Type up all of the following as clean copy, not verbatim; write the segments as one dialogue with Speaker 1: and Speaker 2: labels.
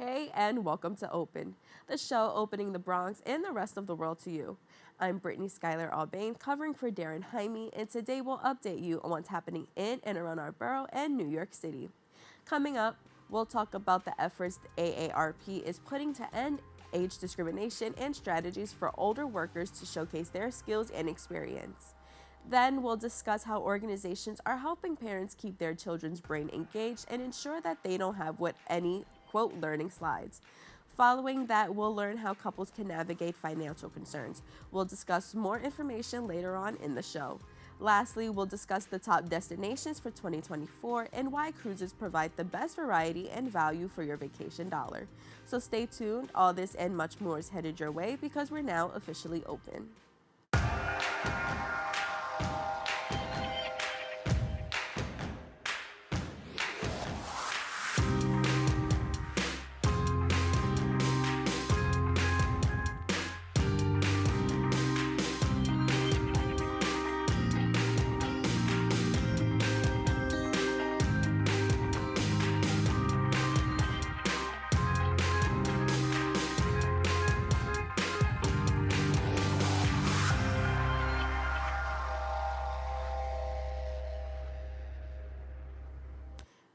Speaker 1: Hey, and welcome to Open, the show opening the Bronx and the rest of the world to you. I'm Brittany Aubain, covering for Darren Jaime, and today we'll update you on what's happening in and around our borough and New York City. Coming up, we'll talk about the efforts the AARP is putting to end age discrimination and strategies for older workers to showcase their skills and experience. Then we'll discuss how organizations are helping parents keep their children's brain engaged and ensure that they don't have what any quote learning slides. Following that, we'll learn how couples can navigate financial concerns. We'll discuss more information later on in the show. Lastly, we'll discuss the top destinations for 2024 and why cruises provide the best variety and value for your vacation dollar. So stay tuned, all this and much more is headed your way because we're now officially open.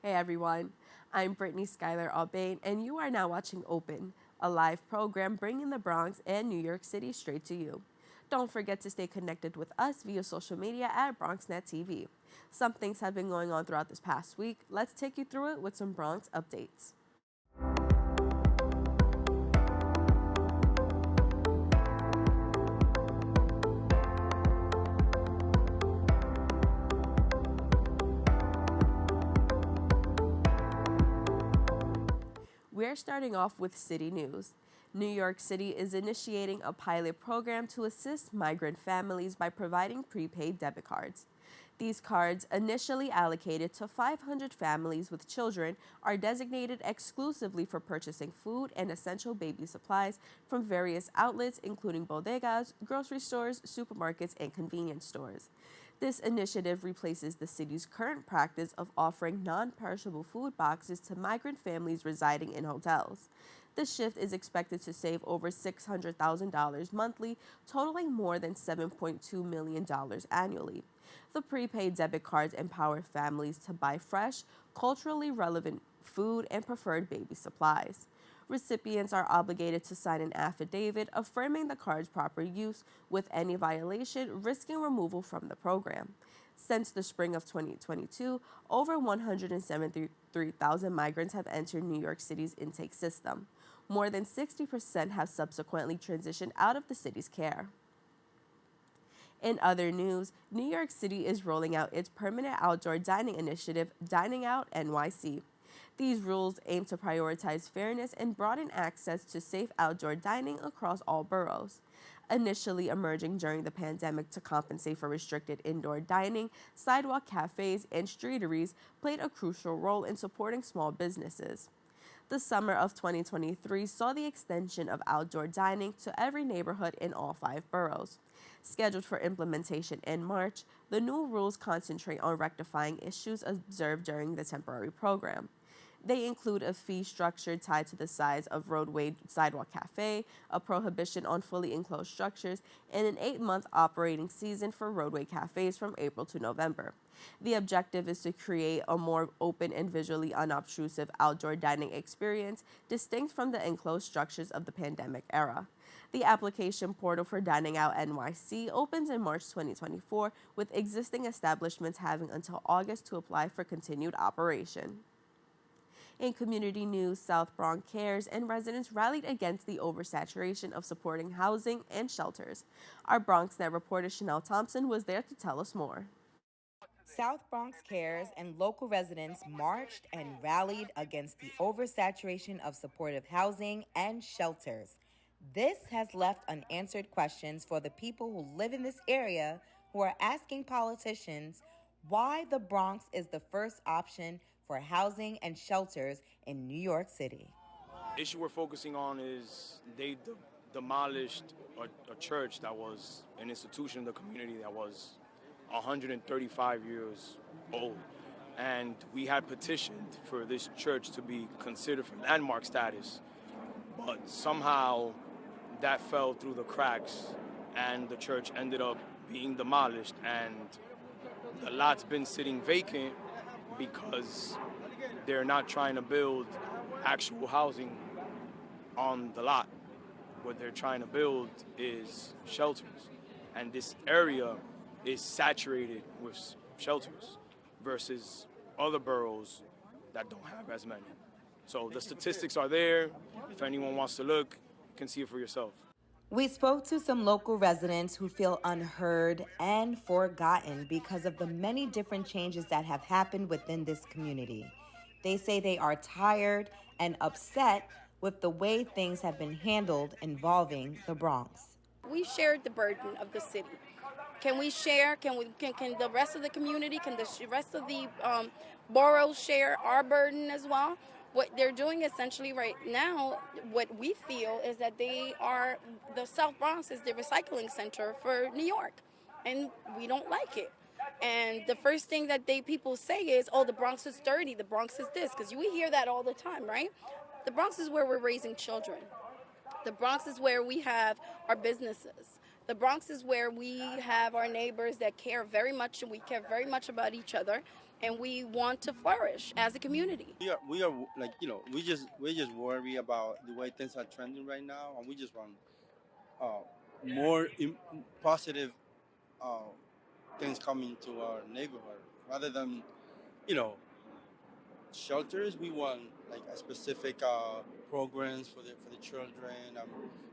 Speaker 1: Hey everyone, I'm Brittany Aubain, and you are now watching Open, a live program bringing the Bronx and New York City straight to you. Don't forget to stay connected with us via social media at BronxNet TV. Some things have been going on throughout this past week. Let's take you through it with some Bronx updates. We're starting off with city news. New York City is initiating a pilot program to assist migrant families by providing prepaid debit cards. These cards, initially allocated to 500 families with children, are designated exclusively for purchasing food and essential baby supplies from various outlets, including bodegas, grocery stores, supermarkets, and convenience stores. This initiative replaces the city's current practice of offering non-perishable food boxes to migrant families residing in hotels. This shift is expected to save over $600,000 monthly, totaling more than $7.2 million annually. The prepaid debit cards empower families to buy fresh, culturally relevant food and preferred baby supplies. Recipients are obligated to sign an affidavit affirming the card's proper use, with any violation risking removal from the program. Since the spring of 2022, over 173,000 migrants have entered New York City's intake system. More than 60% have subsequently transitioned out of the city's care. In other news, New York City is rolling out its permanent outdoor dining initiative, Dining Out NYC. These rules aim to prioritize fairness and broaden access to safe outdoor dining across all boroughs. Initially emerging during the pandemic to compensate for restricted indoor dining, sidewalk cafes and streeteries played a crucial role in supporting small businesses. The summer of 2023 saw the extension of outdoor dining to every neighborhood in all 5 boroughs. Scheduled for implementation in March, the new rules concentrate on rectifying issues observed during the temporary program. They include a fee structure tied to the size of roadway sidewalk cafe, a prohibition on fully enclosed structures, and an 8-month operating season for roadway cafes from April to November. The objective is to create a more open and visually unobtrusive outdoor dining experience, distinct from the enclosed structures of the pandemic era. The application portal for Dining Out NYC opens in March 2024, with existing establishments having until August to apply for continued operation. In community news, South Bronx Cares and residents rallied against the oversaturation of supporting housing and shelters. Our BronxNet reporter Chanel Thompson was there to tell us more.
Speaker 2: South Bronx Cares and local residents marched and rallied against the oversaturation of supportive housing and shelters. This has left unanswered questions for the people who live in this area, who are asking politicians why the Bronx is the first option for housing and shelters in New York City.
Speaker 3: The issue we're focusing on is they demolished a church that was an institution in the community that was 135 years old. and we had petitioned for this church to be considered for landmark status, but somehow that fell through the cracks, and the church ended up being demolished, and the lot's been sitting vacant because they're not trying to build actual housing on the lot. What they're trying to build is shelters, and this area is saturated with shelters versus other boroughs that don't have as many. So the statistics are there. If anyone wants to look, you can see it for yourself.
Speaker 2: We spoke to some local residents who feel unheard and forgotten because of the many different changes that have happened within this community. They say they are tired and upset with the way things have been handled involving the Bronx.
Speaker 4: We shared the burden of the city. Can we share? Can the rest of the community, can the rest of the boroughs share our burden as well? What they're doing essentially right now, what we feel is that the South Bronx is the recycling center for New York, and we don't like it. And the first thing that people say is, oh, the Bronx is dirty, the Bronx is this, because we hear that all the time, right? The Bronx is where we're raising children. The Bronx is where we have our businesses. The Bronx is where we have our neighbors that care very much, and we care very much about each other, and we want to flourish as a community.
Speaker 5: We are like, we just worry about the way things are trending right now, and we just want more positive things coming to our neighborhood rather than, shelters. We want like a specific programs for the children,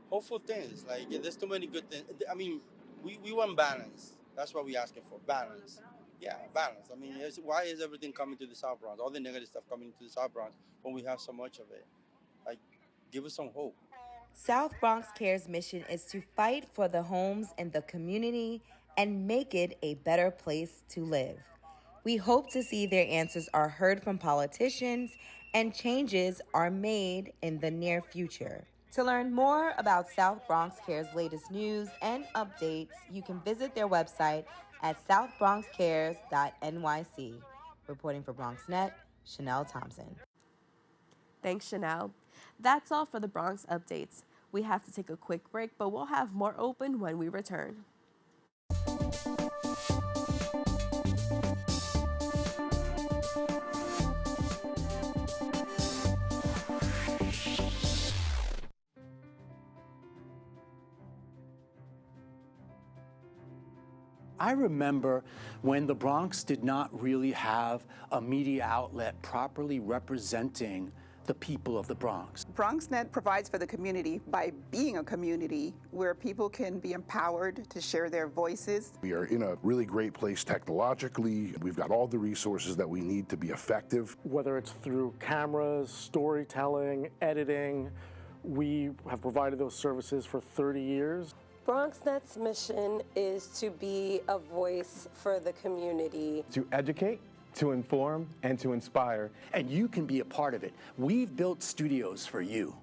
Speaker 5: hopeful things. Like there's too many good things. I mean, we want balance. That's what we're asking for, balance. Yeah, balance. I mean, why is everything coming to the South Bronx? All the negative stuff coming to the South Bronx when we have so much of it. Like, give us some hope.
Speaker 2: South Bronx Care's mission is to fight for the homes in the community and make it a better place to live. We hope to see their answers are heard from politicians and changes are made in the near future. To learn more about South Bronx Care's latest news and updates, you can visit their website at southbronxcares.nyc. Reporting for BronxNet, Chanel Thompson.
Speaker 1: Thanks, Chanel. That's all for the Bronx updates. We have to take a quick break, but we'll have more open when we return.
Speaker 6: I remember when the Bronx did not really have a media outlet properly representing the people of the Bronx.
Speaker 7: BronxNet provides for the community by being a community where people can be empowered to share their voices.
Speaker 8: We are in a really great place technologically. We've got all the resources that we need to be effective.
Speaker 9: Whether it's through cameras, storytelling, editing, we have provided those services for 30 years.
Speaker 10: BronxNet's mission is to be a voice for the community.
Speaker 11: To educate, to inform, and to inspire.
Speaker 6: And you can be a part of it. We've built studios for you.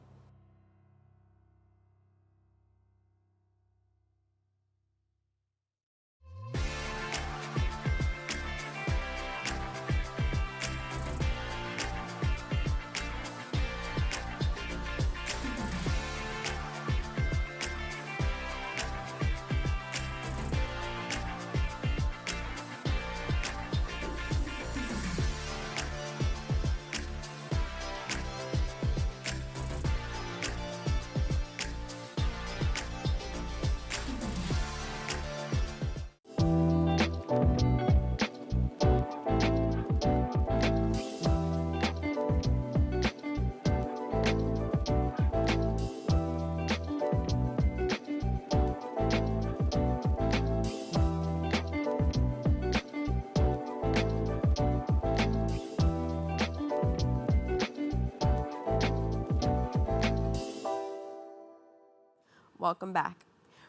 Speaker 1: Welcome back.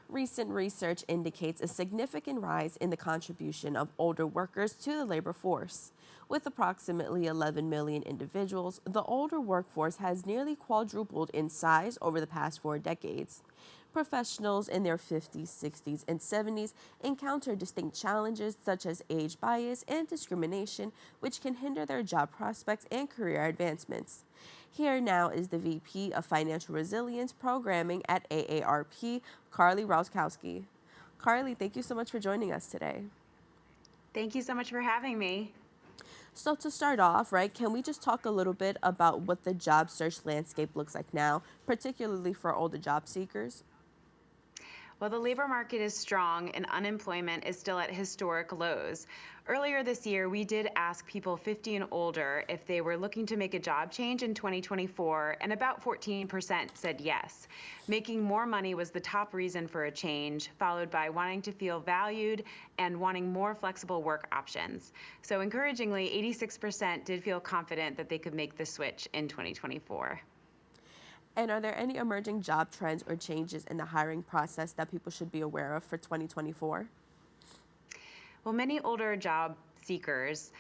Speaker 1: Recent research indicates a significant rise in the contribution of older workers to the labor force. With approximately 11 million individuals, the older workforce has nearly quadrupled in size over the past 4 decades. Professionals in their 50s, 60s, and 70s encounter distinct challenges such as age bias and discrimination, which can hinder their job prospects and career advancements. Here now is the VP of Financial Resilience Programming at AARP, Carly Roszkowski. Carly, thank you so much for joining us today.
Speaker 12: Thank you so much for having me.
Speaker 1: So to start off, right, can we just talk a little bit about what the job search landscape looks like now, particularly for older job seekers?
Speaker 12: Well, the labor market is strong and unemployment is still at historic lows. Earlier this year, we did ask people 50 and older if they were looking to make a job change in 2024, and about 14% said yes. Making more money was the top reason for a change, followed by wanting to feel valued and wanting more flexible work options. So encouragingly, 86% did feel confident that they could make the switch in 2024.
Speaker 1: And are there any emerging job trends or changes in the hiring process that people should be aware of for 2024?
Speaker 12: Well, many older job seekers,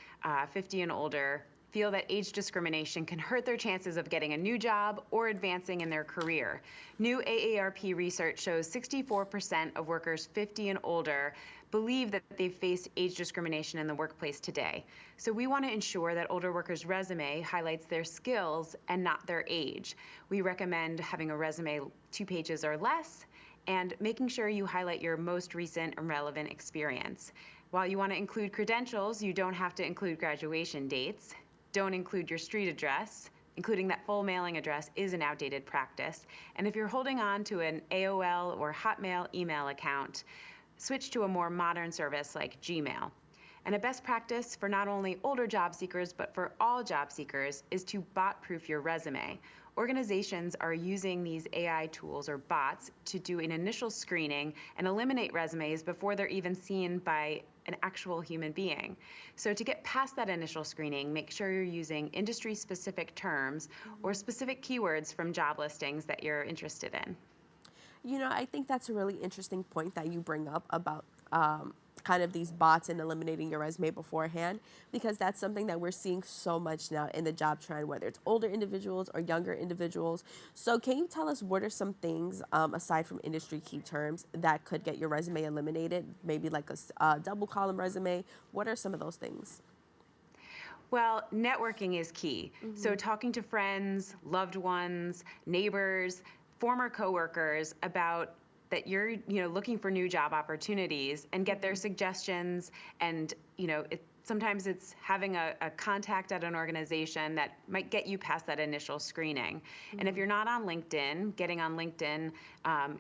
Speaker 12: 50 and older, feel that age discrimination can hurt their chances of getting a new job or advancing in their career. New AARP research shows 64% of workers 50 and older believe that they've faced age discrimination in the workplace today. So we want to ensure that older workers' resume highlights their skills and not their age. We recommend having a resume 2 pages or less and making sure you highlight your most recent and relevant experience. While you want to include credentials, you don't have to include graduation dates. Don't include your street address. Including that full mailing address is an outdated practice. And if you're holding on to an AOL or Hotmail email account, switch to a more modern service like Gmail. And a best practice for not only older job seekers, but for all job seekers is to bot-proof your resume. Organizations are using these AI tools or bots to do an initial screening and eliminate resumes before they're even seen by an actual human being. So to get past that initial screening, make sure you're using industry-specific terms or specific keywords from job listings that you're interested in.
Speaker 1: You know, I think that's a really interesting point that you bring up about kind of these bots and eliminating your resume beforehand, because that's something that we're seeing so much now in the job trend, whether it's older individuals or younger individuals. So can you tell us what are some things, aside from industry key terms, that could get your resume eliminated? Maybe like a double column resume. What are some of those things?
Speaker 12: Well, networking is key. So talking to friends, loved ones, neighbors, former coworkers about that you're looking for new job opportunities and get their suggestions. And sometimes it's having a contact at an organization that might get you past that initial screening. And if you're not on LinkedIn, getting on LinkedIn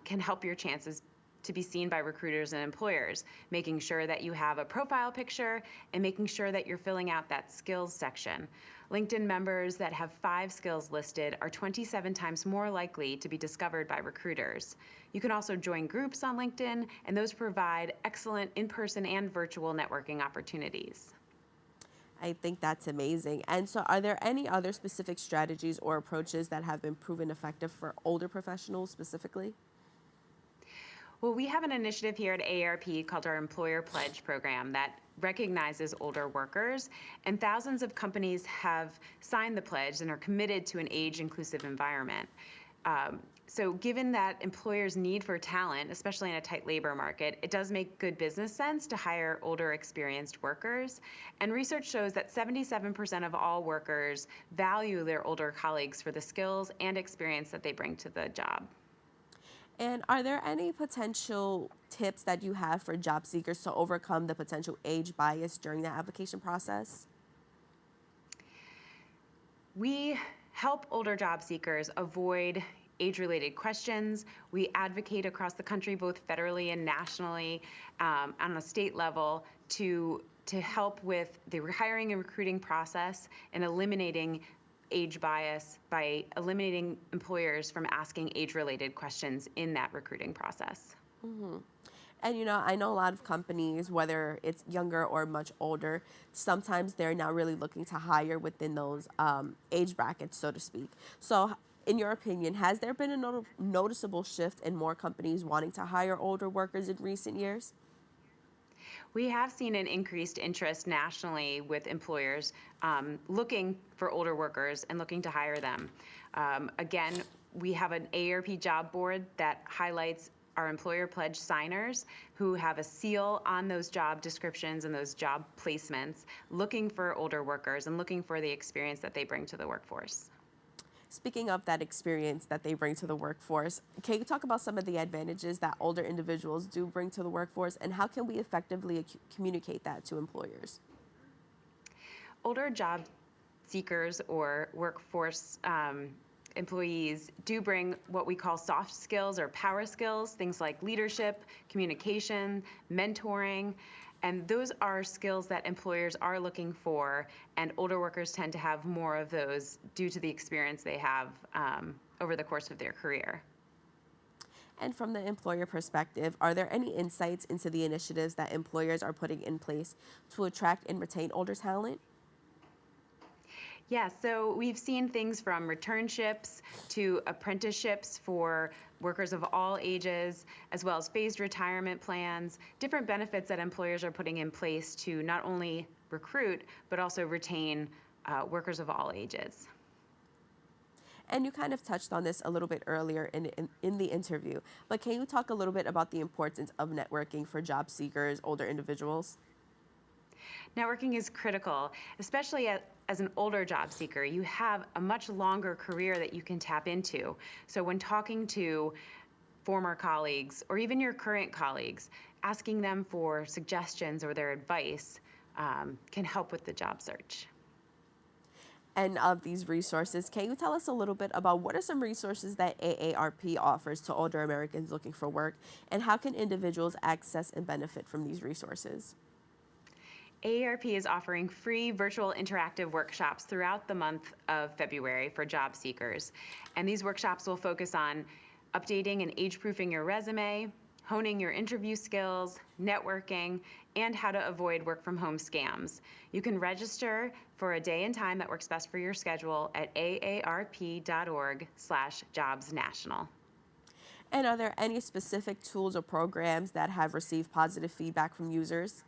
Speaker 12: can help your chances to be seen by recruiters and employers, making sure that you have a profile picture and making sure that you're filling out that skills section. LinkedIn members that have 5 skills listed are 27 times more likely to be discovered by recruiters. You can also join groups on LinkedIn, and those provide excellent in-person and virtual networking opportunities.
Speaker 1: I think that's amazing. And so are there any other specific strategies or approaches that have been proven effective for older professionals specifically?
Speaker 12: Well, we have an initiative here at AARP called our Employer Pledge program that recognizes older workers, and thousands of companies have signed the pledge and are committed to an age-inclusive environment. So given that employers' need for talent, especially in a tight labor market, it does make good business sense to hire older, experienced workers. And research shows that 77% of all workers value their older colleagues for the skills and experience that they bring to the job.
Speaker 1: And are there any potential tips that you have for job seekers to overcome the potential age bias during the application process?
Speaker 12: We help older job seekers avoid age-related questions. We advocate across the country, both federally and nationally, on a state level, to help with the hiring and recruiting process and eliminating age bias by eliminating employers from asking age-related questions in that recruiting process.
Speaker 1: And I know a lot of companies, whether it's younger or much older, sometimes they're now really looking to hire within those age brackets, so to speak. So in your opinion, has there been a noticeable shift in more companies wanting to hire older workers in recent years?
Speaker 12: We have seen an increased interest nationally with employers looking for older workers and looking to hire them. Again, We have an AARP job board that highlights our employer pledge signers who have a seal on those job descriptions and those job placements, looking for older workers and looking for the experience that they bring to the workforce.
Speaker 1: Speaking of that experience that they bring to the workforce, can you talk about some of the advantages that older individuals do bring to the workforce, and how can we effectively communicate that to employers?
Speaker 12: Older job seekers or workforce employees do bring what we call soft skills or power skills, things like leadership, communication, mentoring, and those are skills that employers are looking for, and older workers tend to have more of those due to the experience they have over the course of their career.
Speaker 1: And from the employer perspective, are there any insights into the initiatives that employers are putting in place to attract and retain older talent?
Speaker 12: Yeah, so we've seen things from returnships to apprenticeships for workers of all ages, as well as phased retirement plans, different benefits that employers are putting in place to not only recruit, but also retain workers of all ages.
Speaker 1: And you kind of touched on this a little bit earlier in the interview, but can you talk a little bit about the importance of networking for job seekers, older individuals?
Speaker 12: Networking is critical, especially as an older job seeker. You have a much longer career that you can tap into. So when talking to former colleagues or even your current colleagues, asking them for suggestions or their advice can help with the job search.
Speaker 1: And of these resources, can you tell us a little bit about what are some resources that AARP offers to older Americans looking for work, and how can individuals access and benefit from these resources?
Speaker 12: AARP is offering free virtual interactive workshops throughout the month of February for job seekers. And these workshops will focus on updating and age-proofing your resume, honing your interview skills, networking, and how to avoid work-from-home scams. You can register for a day and time that works best for your schedule at aarp.org/jobsnational.
Speaker 1: And are there any specific tools or programs that have received positive feedback from users?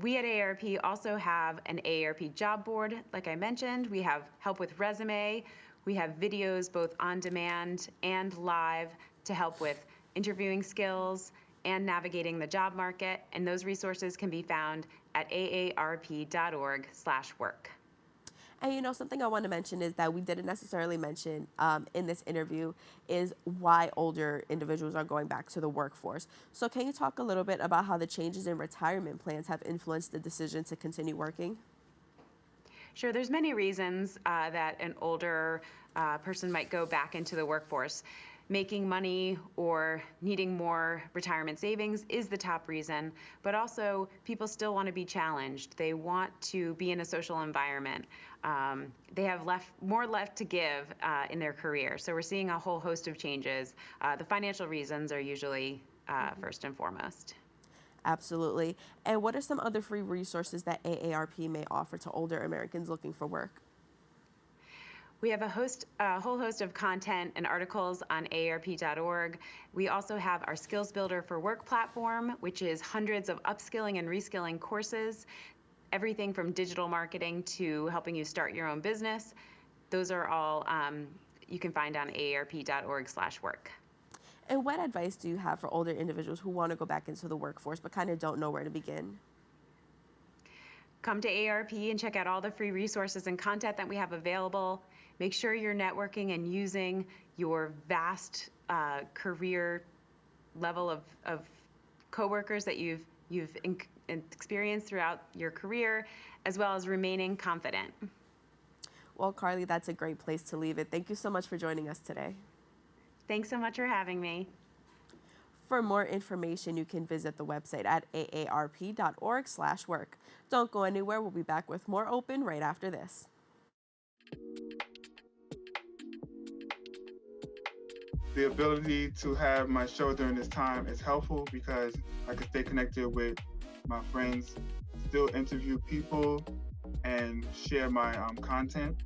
Speaker 12: We at AARP also have an AARP job board. Like I mentioned, we have help with resume. We have videos both on demand and live to help with interviewing skills and navigating the job market. And those resources can be found at aarp.org/work.
Speaker 1: And you know, something I want to mention is that we didn't necessarily mention in this interview is why older individuals are going back to the workforce. So can you talk a little bit about how the changes in retirement plans have influenced the decision to continue working?
Speaker 12: Sure, there's many reasons that an older person might go back into the workforce. Making money or needing more retirement savings is the top reason, but also people still want to be challenged. They want to be in a social environment. They have more left to give in their career. So we're seeing a whole host of changes. The financial reasons are usually first and foremost.
Speaker 1: Absolutely. And what are some other free resources that AARP may offer to older Americans looking for work?
Speaker 12: We have a whole host of content and articles on aarp.org. We also have our Skills Builder for Work platform, which is hundreds of upskilling and reskilling courses, everything from digital marketing to helping you start your own business. Those are all you can find on aarp.org/work.
Speaker 1: And what advice do you have for older individuals who want to go back into the workforce but kind of don't know where to begin?
Speaker 12: Come to AARP and check out all the free resources and content that we have available. Make sure you're networking and using your vast career level of coworkers that you've experienced throughout your career, as well as remaining confident.
Speaker 1: Well, Carly, that's a great place to leave it. Thank you so much for joining us today.
Speaker 12: Thanks so much for having me.
Speaker 1: For more information, you can visit the website at aarp.org/work. Don't go anywhere. We'll be back with more Open right after this.
Speaker 13: The ability to have my show during this time is helpful because I can stay connected with my friends, still interview people, and share my content.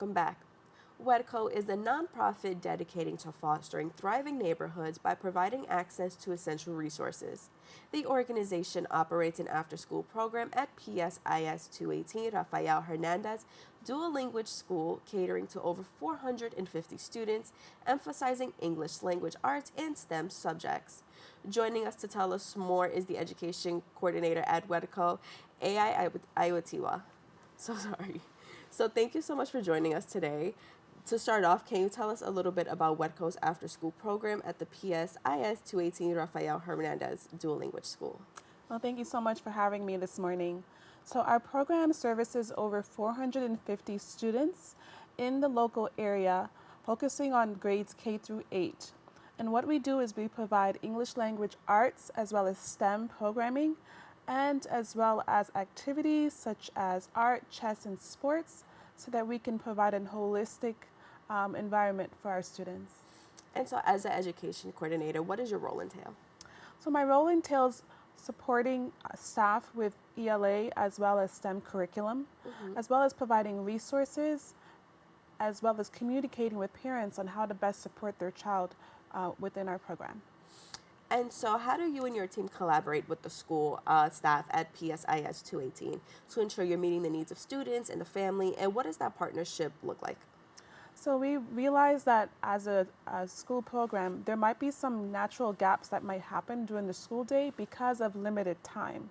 Speaker 1: welcome back. WHEDco is a nonprofit dedicating to fostering thriving neighborhoods by providing access to essential resources. The organization operates an after-school program at PSIS 218 Rafael Hernandez dual language school catering to over 450 students, emphasizing English language arts and STEM subjects. Joining us to tell us more is the education coordinator at WHEDco, Ayetiwa. So sorry. So thank you so much for joining us today. To start off, can you tell us a little bit about WHEDco's after-school program at the PSIS 218 Rafael Hernandez Dual Language School?
Speaker 14: Well, thank you so much for having me this morning. So our program services over 450 students in the local area, focusing on grades K through 8. And what we do is we provide English language arts as well as STEM programming, and as well as activities such as art, chess, and sports, so that we can provide a holistic environment for our students.
Speaker 1: And so as an education coordinator, what does your role entail?
Speaker 14: So my role entails supporting staff with ELA as well as STEM curriculum, as well as providing resources, as well as communicating with parents on how to best support their child within our program.
Speaker 1: And so how do you and your team collaborate with the school staff at PSIS 218 to ensure you're meeting the needs of students and the family, and what does that partnership look like?
Speaker 14: So we realize that as a school program, there might be some natural gaps that might happen during the school day because of limited time.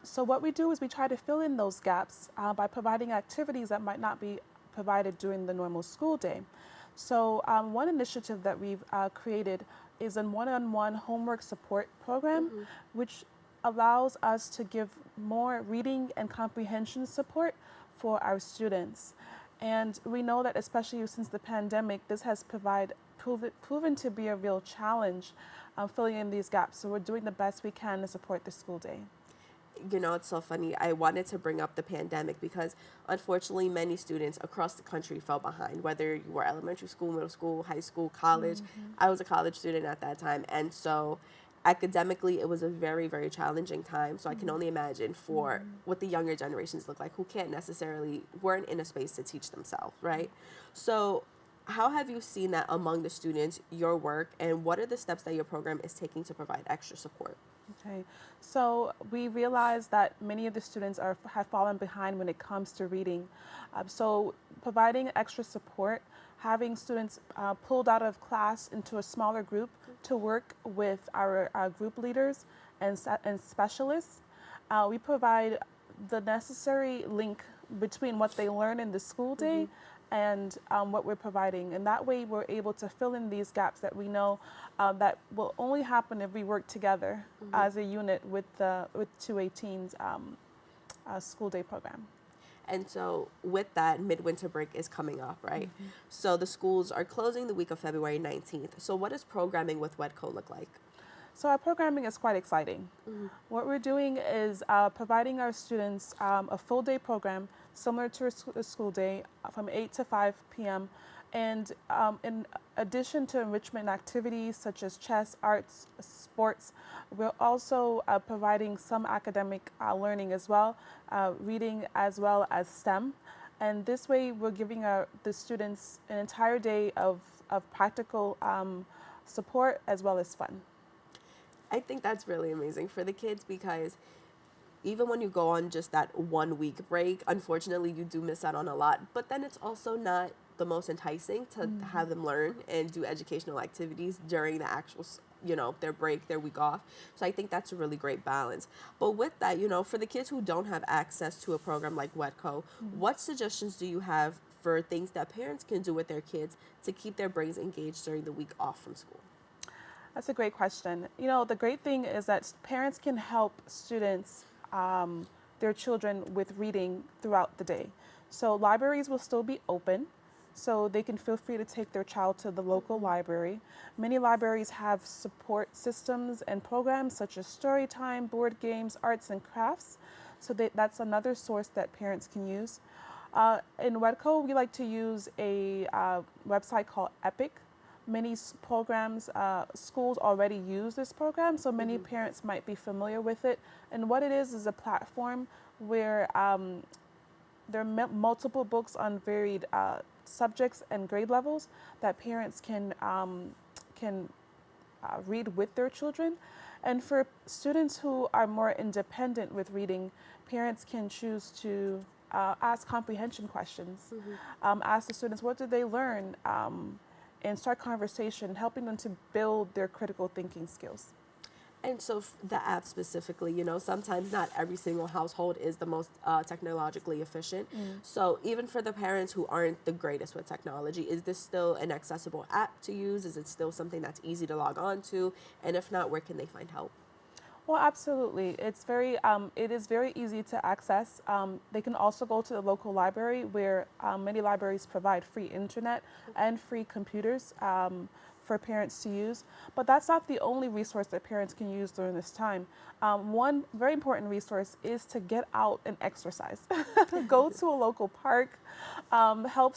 Speaker 14: So what we do is we try to fill in those gaps by providing activities that might not be provided during the normal school day. So one initiative that we've created is a one-on-one homework support program, which allows us to give more reading and comprehension support for our students. And we know that especially since the pandemic, this has proven to be a real challenge filling in these gaps. So we're doing the best we can to support the school day.
Speaker 1: You know, it's so funny. I wanted to bring up the pandemic because unfortunately many students across the country fell behind, whether you were elementary school, middle school, high school, college. I was a college student at that time. And so academically, it was a very, very challenging time. So I can only imagine for what the younger generations look like, who weren't in a space to teach themselves, right? So how have you seen that among the students, your work, and what are the steps that your program is taking to provide extra support?
Speaker 14: Okay, so we realize that many of the students have fallen behind when it comes to reading. So providing extra support, having students pulled out of class into a smaller group to work with our group leaders and specialists. We provide the necessary link between what they learn in the school day and what we're providing. And that way we're able to fill in these gaps that we know that will only happen if we work together as a unit with 218's school day program.
Speaker 1: And so with that, midwinter break is coming up, right? So the schools are closing the week of February 19th. So what does programming with WHEDco look like?
Speaker 14: So our programming is quite exciting. What we're doing is providing our students a full day program similar to a school day from 8 to 5 p.m. And in addition to enrichment activities such as chess, arts, sports, we're also providing some academic learning as well, reading as well as STEM. And this way we're giving the students an entire day of practical support as well as fun.
Speaker 1: I think that's really amazing for the kids because even when you go on just that 1 week break, unfortunately you do miss out on a lot, but then it's also not the most enticing to have them learn and do educational activities during the actual, their break, their week off. So I think that's a really great balance. But with that, for the kids who don't have access to a program like WHEDco, what suggestions do you have for things that parents can do with their kids to keep their brains engaged during the week off from school?
Speaker 14: That's a great question. The great thing is that parents can help students, their children, with reading throughout the day. So libraries will still be open, so they can feel free to take their child to the local library. Many libraries have support systems and programs such as story time, board games, arts and crafts. So that's another source that parents can use. In WHEDco, we like to use a website called EPIC. Many programs, schools already use this program, so many parents might be familiar with it. And what it is a platform where there are multiple books on varied subjects and grade levels that parents can read with their children. And for students who are more independent with reading, parents can choose to ask comprehension questions. Ask the students, what did they learn? And start conversation, helping them to build their critical thinking skills.
Speaker 1: And so the app specifically, you know, sometimes not every single household is the most technologically efficient. So even for the parents who aren't the greatest with technology, is this still an accessible app to use? Is it still something that's easy to log on to? And if not, where can they find help?
Speaker 14: Well, absolutely. It is very easy to access. They can also go to the local library where many libraries provide free internet and free computers for parents to use. But that's not the only resource that parents can use during this time. One very important resource is to get out and exercise. Go to a local park, help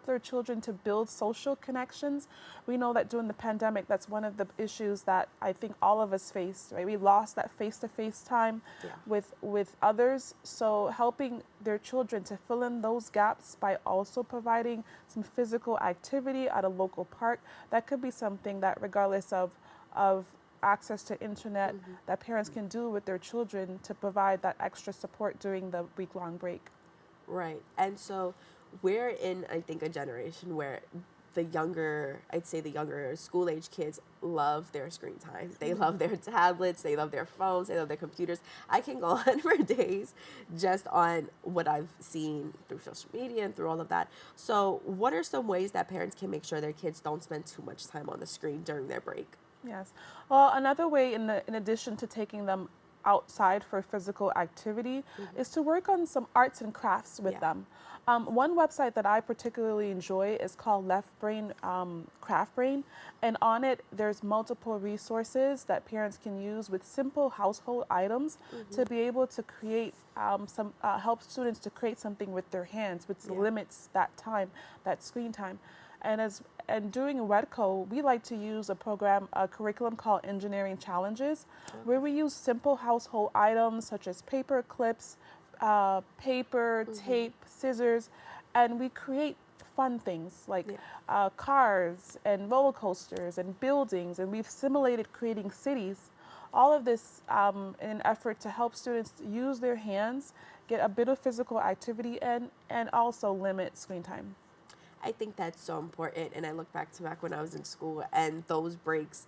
Speaker 14: their children to build social connections. We know that during the pandemic, that's one of the issues that I think all of us faced, right? We lost that face-to-face time with others. So helping their children to fill in those gaps by also providing some physical activity at a local park, that could be something that, regardless of access to internet, that parents can do with their children to provide that extra support during the week-long break.
Speaker 1: Right. And so we're in, I think, a generation where the younger school-age kids love their screen time. They love their tablets, they love their phones, they love their computers. I can go on for days just on what I've seen through social media and through all of that. So what are some ways that parents can make sure their kids don't spend too much time on the screen during their break?
Speaker 14: Yes. Well, another way, in addition to taking them outside for physical activity, is to work on some arts and crafts with them. One website that I particularly enjoy is called Left Brain Craft Brain, and on it there's multiple resources that parents can use with simple household items to be able to create help students to create something with their hands, which limits that time, that screen time. And during WHEDco, we like to use a curriculum called Engineering Challenges, where we use simple household items such as paper clips, paper, tape, scissors, and we create fun things like cars and roller coasters and buildings, and we've simulated creating cities. All of this in an effort to help students use their hands, get a bit of physical activity, and also limit screen time.
Speaker 1: I think that's so important, and I look back when I was in school, and those breaks,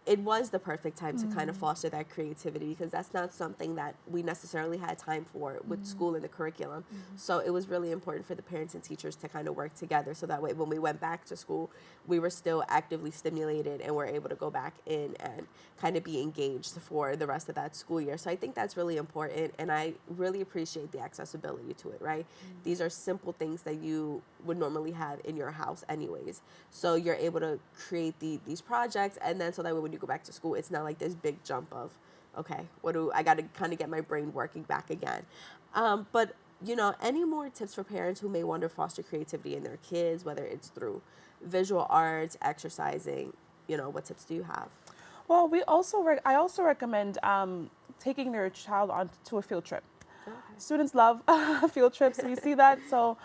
Speaker 1: it was the perfect time to kind of foster that creativity, because that's not something that we necessarily had time for with school and the curriculum. So it was really important for the parents and teachers to kind of work together, so that way when we went back to school, we were still actively stimulated and were able to go back in and kind of be engaged for the rest of that school year. So I think that's really important, and I really appreciate the accessibility to it, right? These are simple things that you would normally have in your house anyways. So you're able to create these projects, and then so that way when you go back to school, it's not like this big jump of, okay, I got to kind of get my brain working back again. But, you know, any more tips for parents who may want to foster creativity in their kids, whether it's through visual arts, exercising, you know, what tips do you have?
Speaker 14: Well, I also recommend taking their child onto a field trip. Students love field trips. We see that. So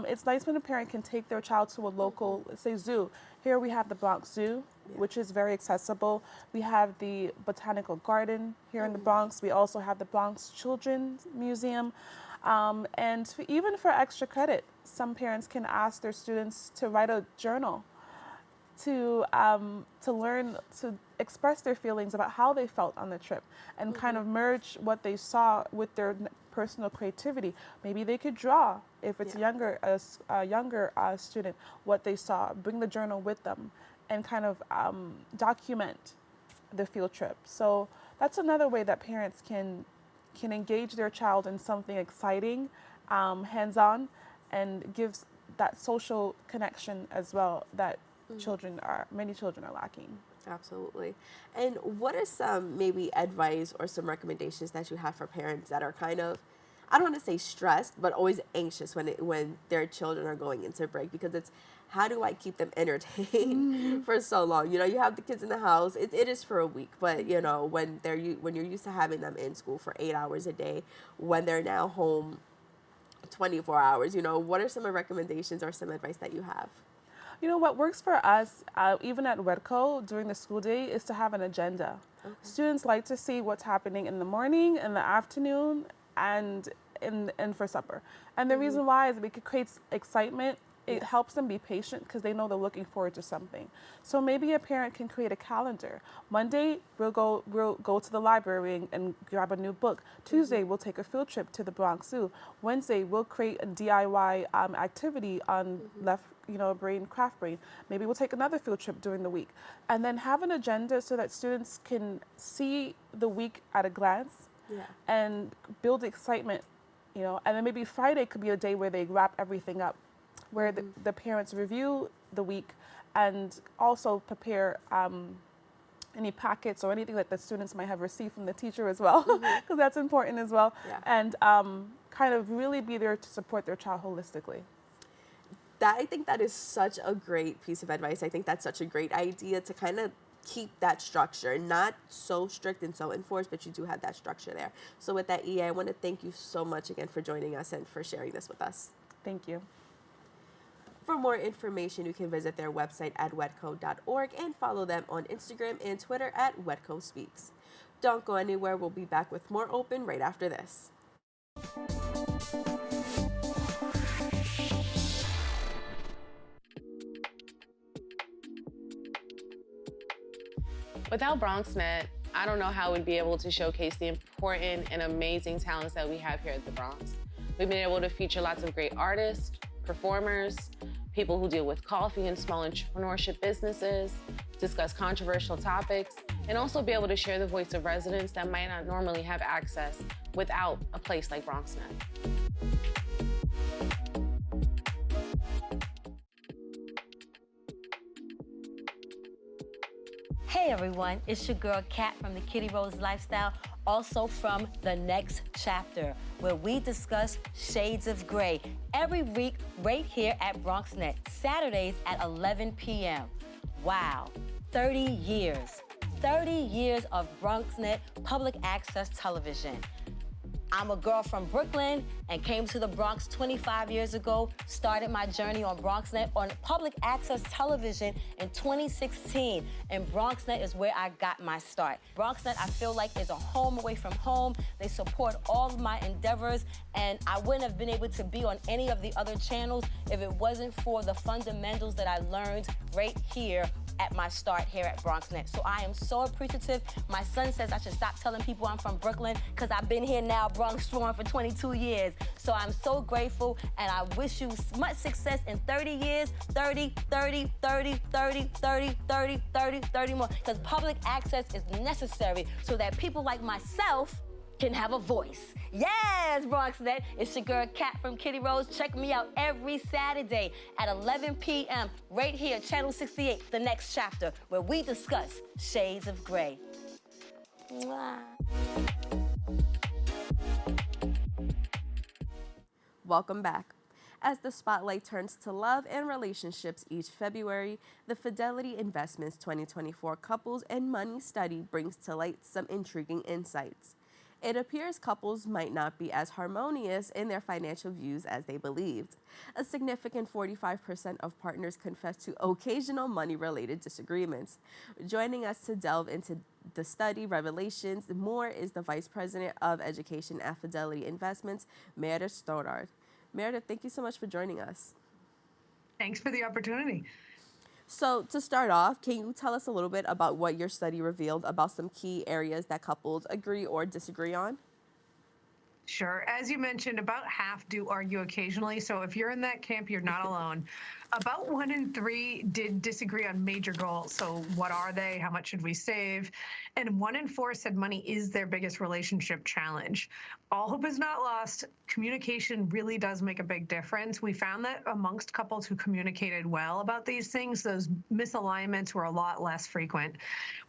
Speaker 14: it's nice when a parent can take their child to a local, say, zoo. Here we have the Bronx Zoo, which is very accessible. We have the Botanical Garden here in the Bronx. We also have the Bronx Children's Museum. And even for extra credit, some parents can ask their students to write a journal to learn to express their feelings about how they felt on the trip, and kind of merge what they saw with their personal creativity. Maybe they could draw, if it's a younger student, what they saw. Bring the journal with them and kind of document the field trip. So that's another way that parents can engage their child in something exciting, hands-on, and gives that social connection as well that many children are lacking.
Speaker 1: Absolutely. And what are some maybe advice or some recommendations that you have for parents that are kind of, I don't want to say stressed, but always anxious when their children are going into break? Because it's, how do I keep them entertained for so long? You know, you have the kids in the house. It is for a week, but you know, when you're used to having them in school for 8 hours a day, when they're now home 24 hours. You know, what are some recommendations or some advice that you have?
Speaker 14: You know, what works for us, even at WHEDco during the school day, is to have an agenda. Okay. Students like to see what's happening in the morning, in the afternoon, and for supper. And the reason why is because it creates excitement. It helps them be patient because they know they're looking forward to something. So maybe a parent can create a calendar. Monday, we'll go to the library and grab a new book. Tuesday, we'll take a field trip to the Bronx Zoo. Wednesday, we'll create a DIY activity on craft brain. Maybe we'll take another field trip during the week. And then have an agenda so that students can see the week at a glance and build excitement, you know. And then maybe Friday could be a day where they wrap everything up, where the parents review the week and also prepare any packets or anything that the students might have received from the teacher as well, because that's important as well. Yeah. And kind of really be there to support their child holistically.
Speaker 1: I think that is such a great piece of advice. I think that's such a great idea to kind of keep that structure, not so strict and so enforced, but you do have that structure there. So with that, I want to thank you so much again for joining us and for sharing this with us.
Speaker 14: Thank you.
Speaker 1: For more information, you can visit their website at WHEDco.org and follow them on Instagram and Twitter at WHEDco Speaks. Don't go anywhere. We'll be back with more Open right after this.
Speaker 15: Without BronxNet, I don't know how we'd be able to showcase the important and amazing talents that we have here at the Bronx. We've been able to feature lots of great artists, performers, people who deal with coffee and small entrepreneurship businesses, discuss controversial topics, and also be able to share the voice of residents that might not normally have access without a place like BronxNet.
Speaker 16: Hey everyone, it's your girl Kat from the Kitty Rose Lifestyle, also from The Next Chapter, where we discuss shades of gray every week right here at BronxNet, Saturdays at 11 p.m. Wow, 30 years. 30 years of BronxNet public access television. I'm a girl from Brooklyn and came to the Bronx 25 years ago, started my journey on BronxNet on public access television in 2016, and BronxNet is where I got my start. BronxNet, I feel like, is a home away from home. They support all of my endeavors, and I wouldn't have been able to be on any of the other channels if it wasn't for the fundamentals that I learned right here at my start here at BronxNet. So I am so appreciative. My son says I should stop telling people I'm from Brooklyn because I've been here now, Bronx Strong, for 22 years. So I'm so grateful, and I wish you much success in 30 years, 30, 30, 30, 30, 30, 30, 30, 30 more, because public access is necessary so that people like myself can have a voice. Yes, BronxNet, it's your girl Kat from Kitty Rose. Check me out every Saturday at 11 p.m. right here, Channel 68, The Next Chapter, where we discuss shades of gray. Mwah.
Speaker 1: Welcome back. As the spotlight turns to love and relationships each February, the Fidelity Investments 2024 Couples and Money Study brings to light some intriguing insights. It appears couples might not be as harmonious in their financial views as they believed. A significant 45% of partners confess to occasional money-related disagreements. Joining us to delve into the study revelations more is the Vice President of Education at Fidelity Investments, Meredith Stoddard. Meredith, thank you so much for joining us.
Speaker 17: Thanks for the opportunity.
Speaker 1: So to start off, can you tell us a little bit about what your study revealed about some key areas that couples agree or disagree on?
Speaker 17: Sure. As you mentioned, about half do argue occasionally. So if you're in that camp, you're not alone. About 1 in 3 did disagree on major goals. So what are they? How much should we save? And 1 in 4 said money is their biggest relationship challenge. All hope is not lost. Communication really does make a big difference. We found that amongst couples who communicated well about these things, those misalignments were a lot less frequent.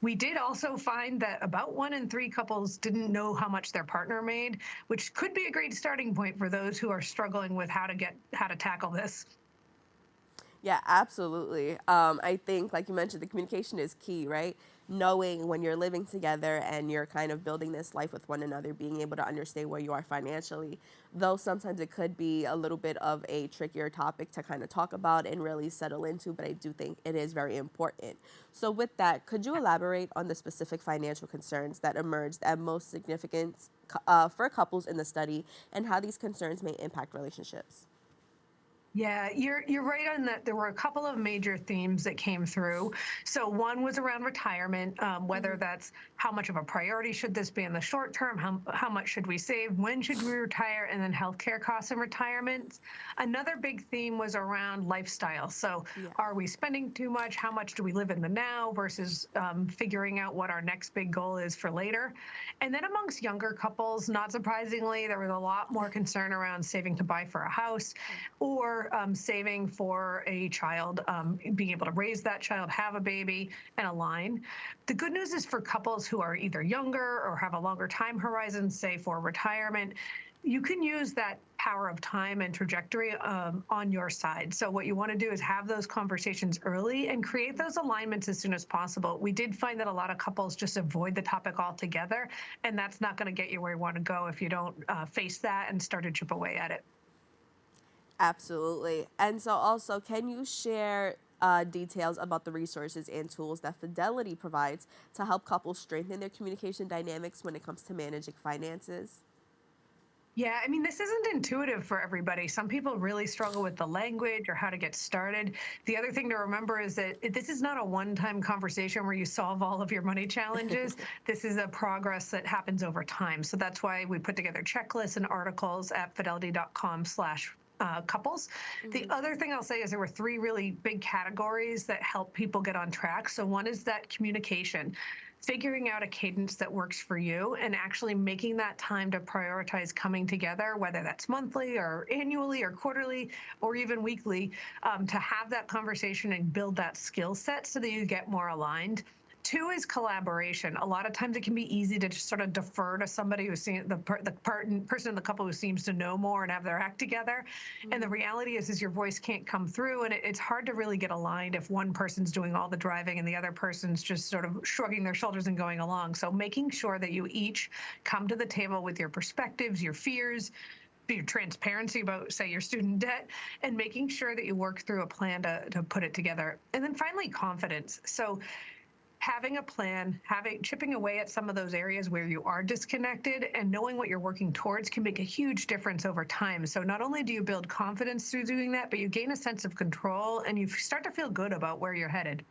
Speaker 17: We did also find that about 1 in 3 couples didn't know how much their partner made, which could be a great starting point for those who are struggling with how to tackle this.
Speaker 1: Yeah, absolutely. I think, like you mentioned, the communication is key, right? knowing when you're living together and you're kind of building this life with one another, being able to understand where you are financially, though sometimes it could be a little bit of a trickier topic to kind of talk about and really settle into, but I do think it is very important. So with that, could you elaborate on the specific financial concerns that emerged as most significant for couples in the study and how these concerns may impact relationships?
Speaker 17: Yeah, you're right on that. There were a couple of major themes that came through. So one was around retirement, whether that's how much of a priority should this be in the short term, how much should we save, when should we retire, and then healthcare costs and retirement. Another big theme was around lifestyle. So are we spending too much? How much do we live in the now versus figuring out what our next big goal is for later? And then amongst younger couples, not surprisingly, there was a lot more concern around saving to buy for a house or saving for a child, being able to raise that child, have a baby, and align. The good news is for couples who are either younger or have a longer time horizon, say for retirement, you can use that power of time and trajectory on your side. So what you want to do is have those conversations early and create those alignments as soon as possible. We did find that a lot of couples just avoid the topic altogether, and that's not going to get you where you want to go if you don't face that and start to chip away at it.
Speaker 1: Absolutely. And so also, can you share details about the resources and tools that Fidelity provides to help couples strengthen their communication dynamics when it comes to managing finances?
Speaker 17: Yeah, I mean, this isn't intuitive for everybody. Some people really struggle with the language or how to get started. The other thing to remember is that this is not a one-time conversation where you solve all of your money challenges. This is a progress that happens over time. So that's why we put together checklists and articles at fidelity.com/couples. The other thing I'll say is there were three really big categories that help people get on track. So one is that communication, figuring out a cadence that works for you and actually making that time to prioritize coming together, whether that's monthly or annually or quarterly or even weekly, to have that conversation and build that skill set so that you get more aligned. Two is collaboration. A lot of times it can be easy to just sort of defer to somebody who's seen the person in the couple who seems to know more and have their act together. And the reality is your voice can't come through, and it's hard to really get aligned if one person's doing all the driving and the other person's just sort of shrugging their shoulders and going along. So making sure that you each come to the table with your perspectives, your fears, your transparency about, say, your student debt, and making sure that you work through a plan to put it together. And then finally, confidence. So having a plan, chipping away at some of those areas where you are disconnected and knowing what you're working towards can make a huge difference over time. So not only do you build confidence through doing that, but you gain a sense of control and you start to feel good about where you're headed.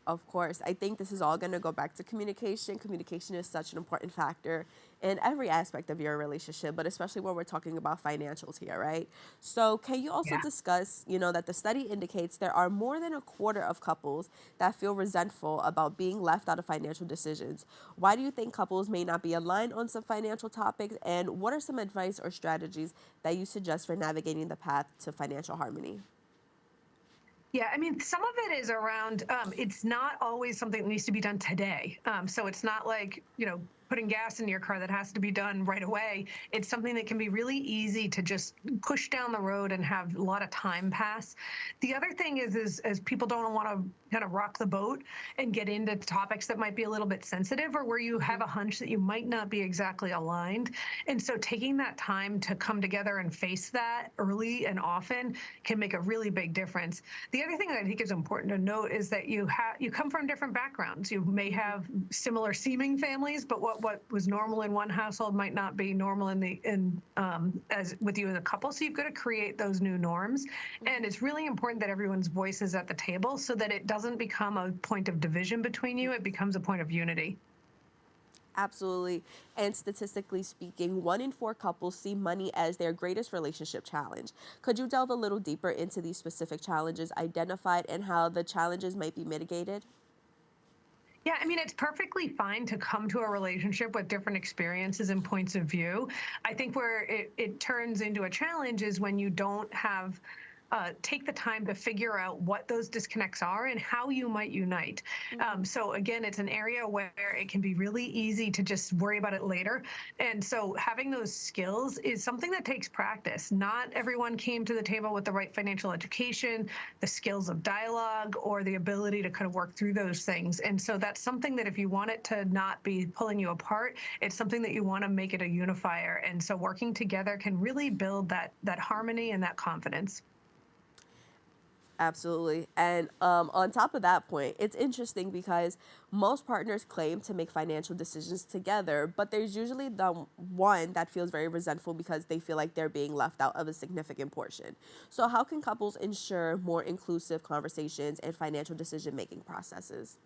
Speaker 1: Of course, I think this is all going to go back to communication. Communication is such an important factor in every aspect of your relationship, but especially when we're talking about financials here, right? So can you also discuss, that the study indicates there are more than a quarter of couples that feel resentful about being left out of financial decisions. Why do you think couples may not be aligned on some financial topics, and what are some advice or strategies that you suggest for navigating the path to financial harmony?
Speaker 17: Yeah, I mean, some of it is around, it's not always something that needs to be done today. So it's not like, putting gas in your car that has to be done right away. It's something that can be really easy to just push down the road and have a lot of time pass. The other thing is people don't want to kind of rock the boat and get into topics that might be a little bit sensitive or where you have a hunch that you might not be exactly aligned. And so taking that time to come together and face that early and often can make a really big difference. The other thing that I think is important to note is that you come from different backgrounds. You may have similar seeming families, but what was normal in one household might not be normal as with you as a couple. So you've got to create those new norms. And it's really important that everyone's voice is at the table so that it doesn't become a point of division between you. It becomes a point of unity.
Speaker 1: Absolutely. And statistically speaking, 1 in 4 couples see money as their greatest relationship challenge. Could you delve a little deeper into these specific challenges identified and how the challenges might be mitigated?
Speaker 17: Yeah, I mean, it's perfectly fine to come to a relationship with different experiences and points of view. I think where it turns into a challenge is when you don't have take the time to figure out what those disconnects are and how you might unite. So again, it's an area where it can be really easy to just worry about it later. And so having those skills is something that takes practice. Not everyone came to the table with the right financial education, the skills of dialogue, or the ability to kind of work through those things. And so that's something that if you want it to not be pulling you apart, it's something that you want to make it a unifier. And so working together can really build that harmony and that confidence.
Speaker 1: Absolutely. And on top of that point, it's interesting because most partners claim to make financial decisions together, but there's usually the one that feels very resentful because they feel like they're being left out of a significant portion. So how can couples ensure more inclusive conversations and financial decision-making processes?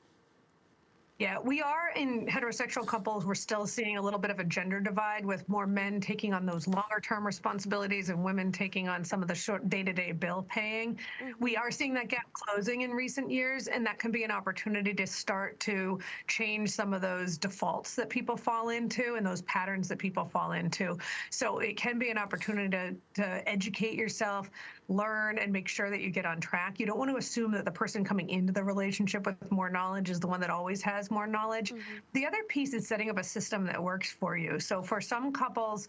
Speaker 17: Yeah, we are in heterosexual couples. We're still seeing a little bit of a gender divide with more men taking on those longer term responsibilities and women taking on some of the short day-to-day bill paying. We are seeing that gap closing in recent years, and that can be an opportunity to start to change some of those defaults that people fall into and those patterns that people fall into. So it can be an opportunity to educate yourself, learn, and make sure that you get on track. You don't want to assume that the person coming into the relationship with more knowledge is the one that always has more knowledge. The other piece is setting up a system that works for you. So for some couples,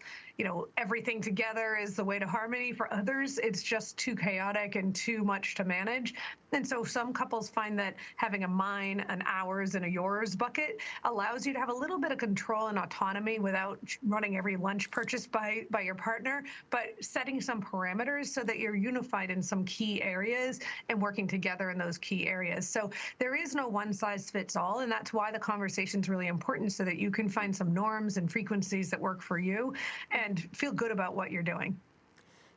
Speaker 17: everything together is the way to harmony. For others, it's just too chaotic and too much to manage. And so some couples find that having a mine, an ours, and a yours bucket allows you to have a little bit of control and autonomy without running every lunch purchase by your partner, but setting some parameters so that you're unified in some key areas and working together in those key areas. So there is no one size fits all, and that's why the conversation is really important so that you can find some norms and frequencies that work for you and feel good about what you're doing.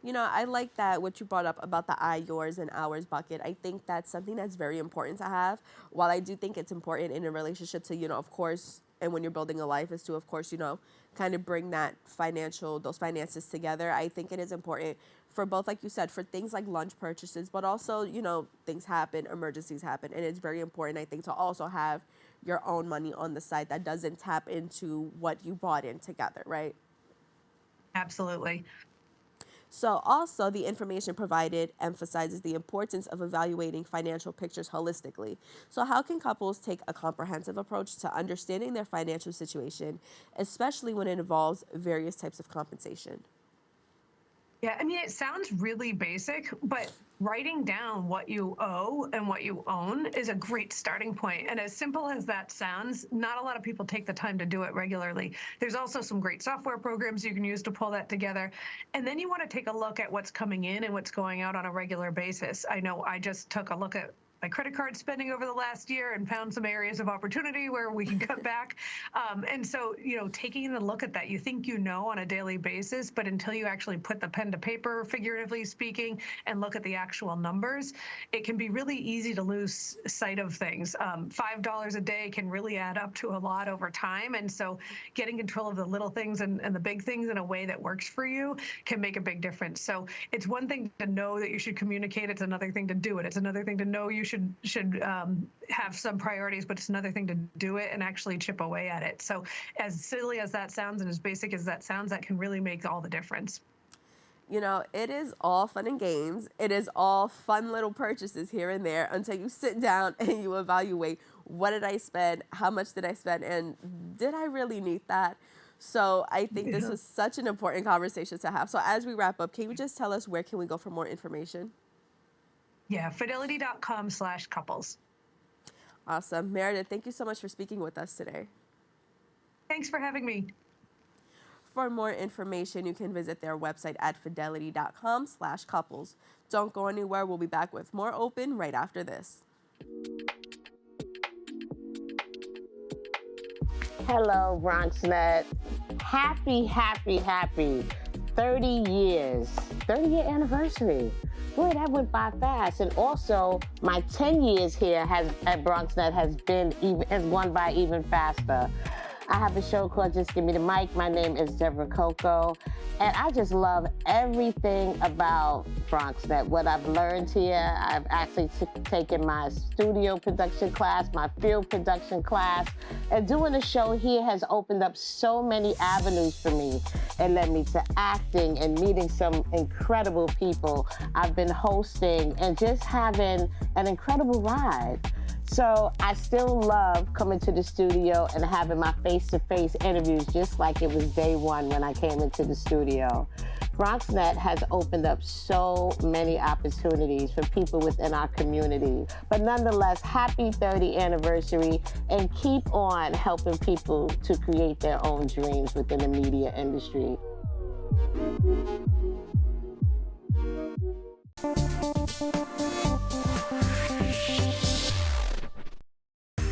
Speaker 1: I like that what you brought up about the I, yours, and ours bucket. I think that's something that's very important to have. While I do think it's important in a relationship to, of course, and when you're building a life is to, of course, kind of bring those finances together. I think it is important for both, like you said, for things like lunch purchases, but also, things happen, emergencies happen. And it's very important, I think, to also have your own money on the side that doesn't tap into what you brought in together, right?
Speaker 17: Absolutely.
Speaker 1: So also the information provided emphasizes the importance of evaluating financial pictures holistically. So how can couples take a comprehensive approach to understanding their financial situation, especially when it involves various types of compensation?
Speaker 17: Yeah, it sounds really basic, but writing down what you owe and what you own is a great starting point. And as simple as that sounds, not a lot of people take the time to do it regularly. There's also some great software programs you can use to pull that together. And then you want to take a look at what's coming in and what's going out on a regular basis. I know I just took a look at my credit card spending over the last year and found some areas of opportunity where we can cut back. And so, taking a look at that, you think on a daily basis, but until you actually put the pen to paper, figuratively speaking, and look at the actual numbers, it can be really easy to lose sight of things. $5 a day can really add up to a lot over time. And so getting control of the little things and the big things in a way that works for you can make a big difference. So it's one thing to know that you should communicate. It's another thing to do it. It's another thing to know you should have some priorities, but it's another thing to do it and actually chip away at it. So as silly as that sounds and as basic as that sounds, that can really make all the difference.
Speaker 1: It is all fun and games. It is all fun little purchases here and there until you sit down and you evaluate, what did I spend? How much did I spend? And did I really need that? So I think this was such an important conversation to have. So as we wrap up, can you just tell us where can we go for more information?
Speaker 17: Yeah, fidelity.com/couples.
Speaker 1: Awesome. Meredith, thank you so much for speaking with us today.
Speaker 17: Thanks for having me.
Speaker 1: For more information, you can visit their website at fidelity.com/couples. Don't go anywhere. We'll be back with more Open right after this.
Speaker 18: Hello, BronxNet. Happy 30 years. 30-year anniversary. Boy, that went by fast. And also, my 10 years here at BronxNet has gone by even faster. I have a show called Just Give Me the Mic. My name is Deborah Coco, and I just love everything about BronxNet. What I've learned here, I've actually taken my studio production class, my field production class, and doing a show here has opened up so many avenues for me. It led me to acting and meeting some incredible people. I've been hosting and just having an incredible ride. So I still love coming to the studio and having my face-to-face interviews just like it was day one when I came into the studio. BronxNet has opened up so many opportunities for people within our community. But nonetheless, happy 30th anniversary, and keep on helping people to create their own dreams within the media industry.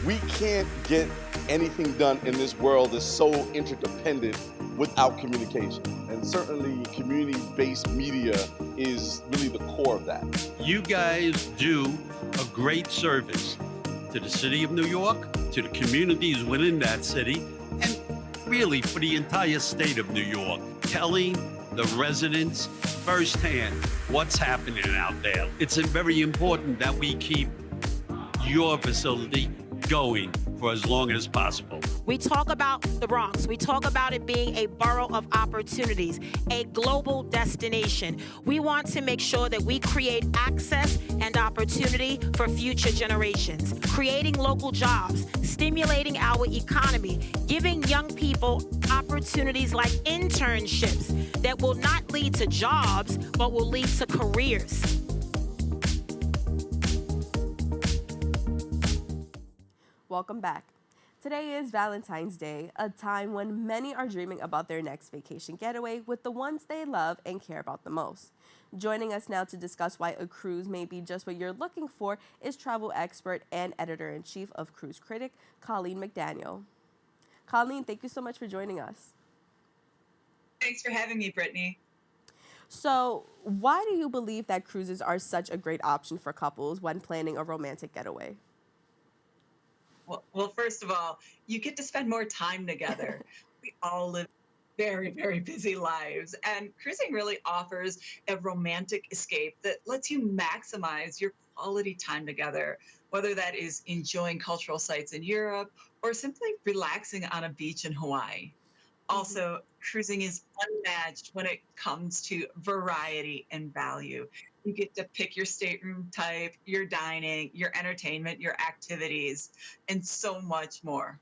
Speaker 19: We can't get anything done in this world that's so interdependent without communication. And certainly community-based media is really the core of that.
Speaker 20: You guys do a great service to the city of New York, to the communities within that city, and really for the entire state of New York, telling the residents firsthand what's happening out there. It's very important that we keep your facility going for as long as possible.
Speaker 21: We talk about the Bronx. We talk about it being a borough of opportunities, a global destination. We want to make sure that we create access and opportunity for future generations, creating local jobs, stimulating our economy, giving young people opportunities like internships that will not lead to jobs, but will lead to careers.
Speaker 1: Welcome back. Today is Valentine's Day, a time when many are dreaming about their next vacation getaway with the ones they love and care about the most. Joining us now to discuss why a cruise may be just what you're looking for is travel expert and editor-in-chief of Cruise Critic, Colleen McDaniel. Colleen, thank you so much for joining us.
Speaker 22: Thanks for having me, Brittany.
Speaker 1: So, why do you believe that cruises are such a great option for couples when planning a romantic getaway?
Speaker 22: Well, first of all, you get to spend more time together. We all live very, very busy lives, and cruising really offers a romantic escape that lets you maximize your quality time together, whether that is enjoying cultural sites in Europe or simply relaxing on a beach in Hawaii. Also, cruising is unmatched when it comes to variety and value. You get to pick your stateroom type, your dining, your entertainment, your activities, and so much more.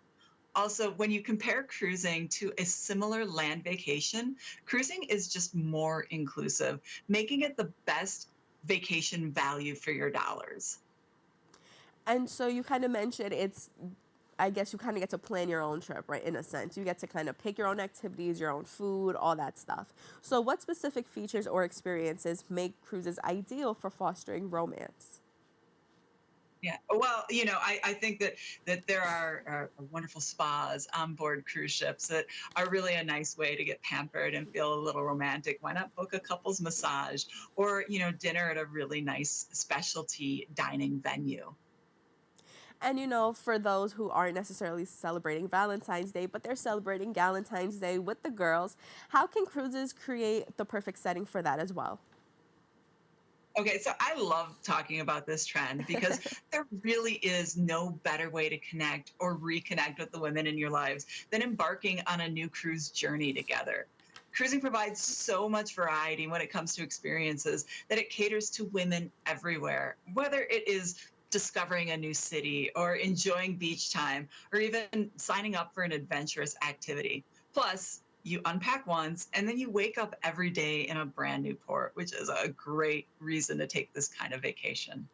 Speaker 22: Also, when you compare cruising to a similar land vacation, cruising is just more inclusive, making it the best vacation value for your dollars.
Speaker 1: And so you kind of mentioned I guess you kind of get to plan your own trip, right, in a sense. You get to kind of pick your own activities, your own food, all that stuff. So what specific features or experiences make cruises ideal for fostering romance?
Speaker 22: Yeah, well, I think that there are wonderful spas on board cruise ships that are really a nice way to get pampered and feel a little romantic. Why not book a couple's massage or, dinner at a really nice specialty dining venue?
Speaker 1: And, for those who aren't necessarily celebrating Valentine's Day, but they're celebrating Galentine's Day with the girls, how can cruises create the perfect setting for that as well?
Speaker 22: Okay, so I love talking about this trend because there really is no better way to connect or reconnect with the women in your lives than embarking on a new cruise journey together. Cruising provides so much variety when it comes to experiences that it caters to women everywhere, whether it is discovering a new city or enjoying beach time or even signing up for an adventurous activity. Plus, you unpack once and then you wake up every day in a brand new port, which is a great reason to take this kind of vacation.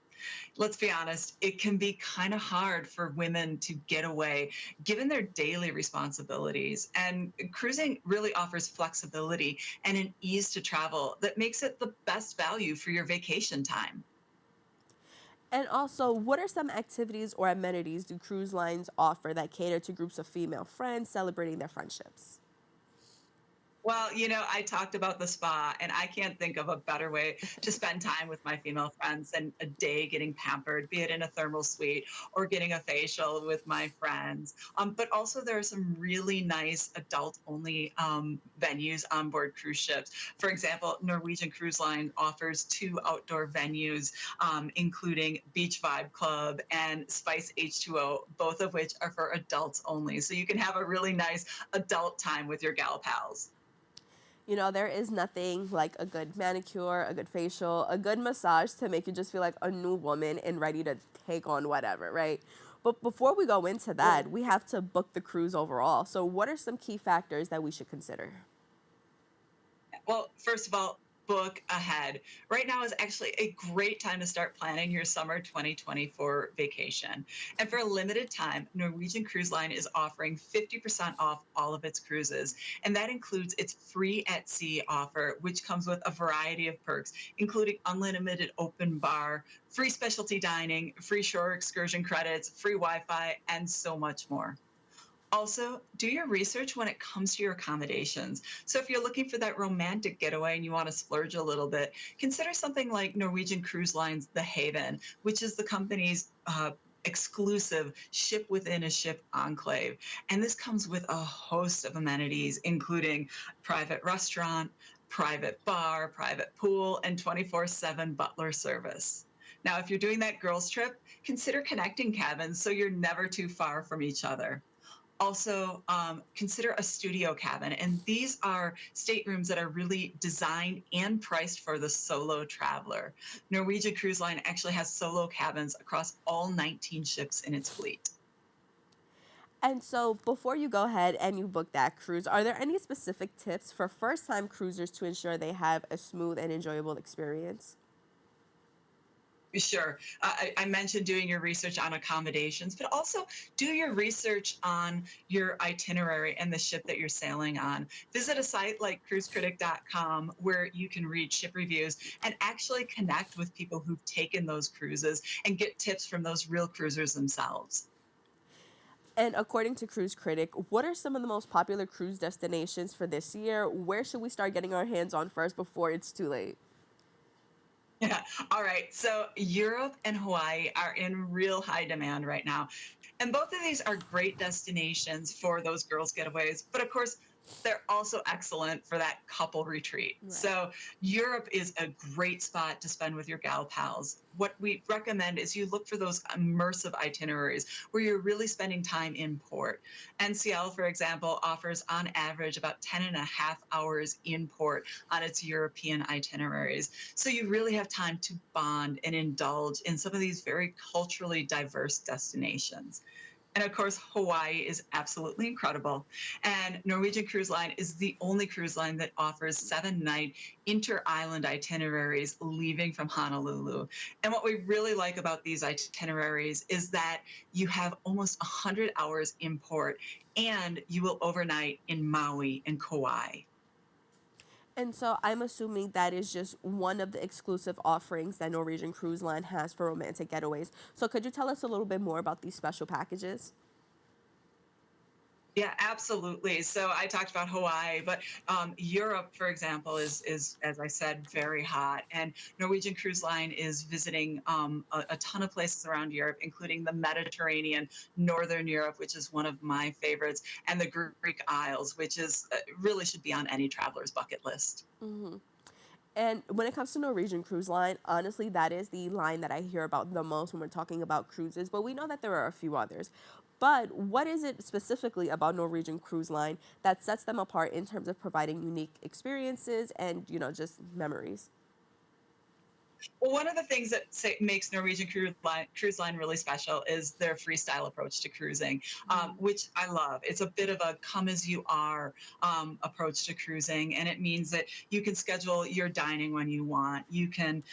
Speaker 22: Let's be honest, it can be kind of hard for women to get away given their daily responsibilities. And cruising really offers flexibility and an ease to travel that makes it the best value for your vacation time.
Speaker 1: And also, what are some activities or amenities do cruise lines offer that cater to groups of female friends celebrating their friendships?
Speaker 22: Well, I talked about the spa, and I can't think of a better way to spend time with my female friends than a day getting pampered, be it in a thermal suite or getting a facial with my friends. But also, there are some really nice adult-only venues on board cruise ships. For example, Norwegian Cruise Line offers 2 outdoor venues, including Beach Vibe Club and Spice H2O, both of which are for adults only. So you can have a really nice adult time with your gal pals.
Speaker 1: There is nothing like a good manicure, a good facial, a good massage to make you just feel like a new woman and ready to take on whatever, right? But before we go into that, we have to book the cruise overall. So what are some key factors that we should consider?
Speaker 22: Well, first of all, book ahead. Right now is actually a great time to start planning your summer 2024 vacation. And for a limited time, Norwegian Cruise Line is offering 50% off all of its cruises. And that includes its free at sea offer, which comes with a variety of perks, including unlimited open bar, free specialty dining, free shore excursion credits, free Wi-Fi, and so much more. Also, do your research when it comes to your accommodations. So if you're looking for that romantic getaway and you want to splurge a little bit, consider something like Norwegian Cruise Line's The Haven, which is the company's exclusive ship within a ship enclave. And this comes with a host of amenities, including private restaurant, private bar, private pool, and 24/7 butler service. Now, if you're doing that girls trip, consider connecting cabins so you're never too far from each other. Also, consider a studio cabin. And these are staterooms that are really designed and priced for the solo traveler. Norwegian Cruise Line actually has solo cabins across all 19 ships in its fleet.
Speaker 1: And so before you go ahead and you book that cruise, are there any specific tips for first-time cruisers to ensure they have a smooth and enjoyable experience?
Speaker 22: Sure. I mentioned doing your research on accommodations, but also do your research on your itinerary and the ship that you're sailing on. Visit a site like cruisecritic.com where you can read ship reviews and actually connect with people who've taken those cruises and get tips from those real cruisers themselves.
Speaker 1: And according to Cruise Critic, what are some of the most popular cruise destinations for this year? Where should we start getting our hands on first before it's too late?
Speaker 22: Yeah. All right. So Europe and Hawaii are in real high demand right now. And both of these are great destinations for those girls' getaways. But of course, they're also excellent for that couple retreat. Right. So Europe is a great spot to spend with your gal pals. What we recommend is you look for those immersive itineraries where you're really spending time in port. NCL, for example, offers on average about 10.5 hours in port on its European itineraries. So you really have time to bond and indulge in some of these very culturally diverse destinations. And of course, Hawaii is absolutely incredible. And Norwegian Cruise Line is the only cruise line that offers 7-night inter-island itineraries leaving from Honolulu. And what we really like about these itineraries is that you have almost 100 hours in port and you will overnight in Maui and Kauai.
Speaker 1: And so I'm assuming that is just one of the exclusive offerings that Norwegian Cruise Line has for romantic getaways. So could you tell us a little bit more about these special packages?
Speaker 22: Yeah, absolutely. So I talked about Hawaii, but Europe, for example, is, as I said, very hot. And Norwegian Cruise Line is visiting a ton of places around Europe, including the Mediterranean, Northern Europe, which is one of my favorites, and the Greek Isles, which is really should be on any traveler's bucket list.
Speaker 1: Mm-hmm. And when it comes to Norwegian Cruise Line, honestly, that is the line that I hear about the most when we're talking about cruises, but we know that there are a few others. But what is it specifically about Norwegian Cruise Line that sets them apart in terms of providing unique experiences and, just memories?
Speaker 22: Well, one of the things that makes Norwegian Cruise Line really special is their freestyle approach to cruising, which I love. It's a bit of a come-as-you-are approach to cruising, and it means that you can schedule your dining when you want. You can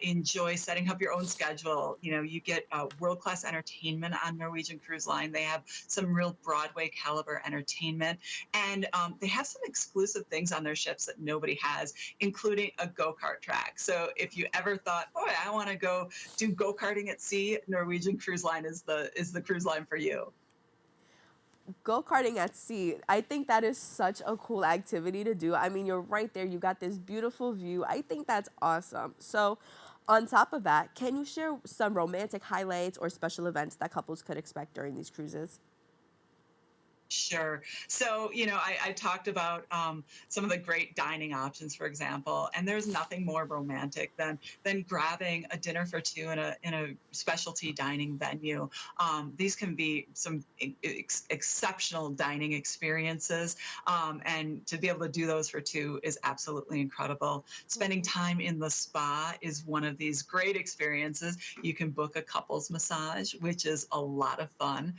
Speaker 22: enjoy setting up your own schedule. You get world-class entertainment on Norwegian Cruise Line. They have some real Broadway caliber entertainment, and they have some exclusive things on their ships that nobody has, including a go-kart track. So if you ever thought, boy, I want to go do go-karting at sea, Norwegian Cruise Line is the cruise line for you.
Speaker 1: Go-karting at sea, I think that is such a cool activity to do. I mean, you're right there. You got this beautiful view. I think that's awesome. So on top of that, can you share some romantic highlights or special events that couples could expect during these cruises?
Speaker 22: Sure. So, I talked about some of the great dining options, for example, and there's nothing more romantic than grabbing a dinner for two in a specialty dining venue. These can be some exceptional dining experiences, and to be able to do those for two is absolutely incredible. Spending time in the spa is one of these great experiences. You can book a couples massage, which is a lot of fun.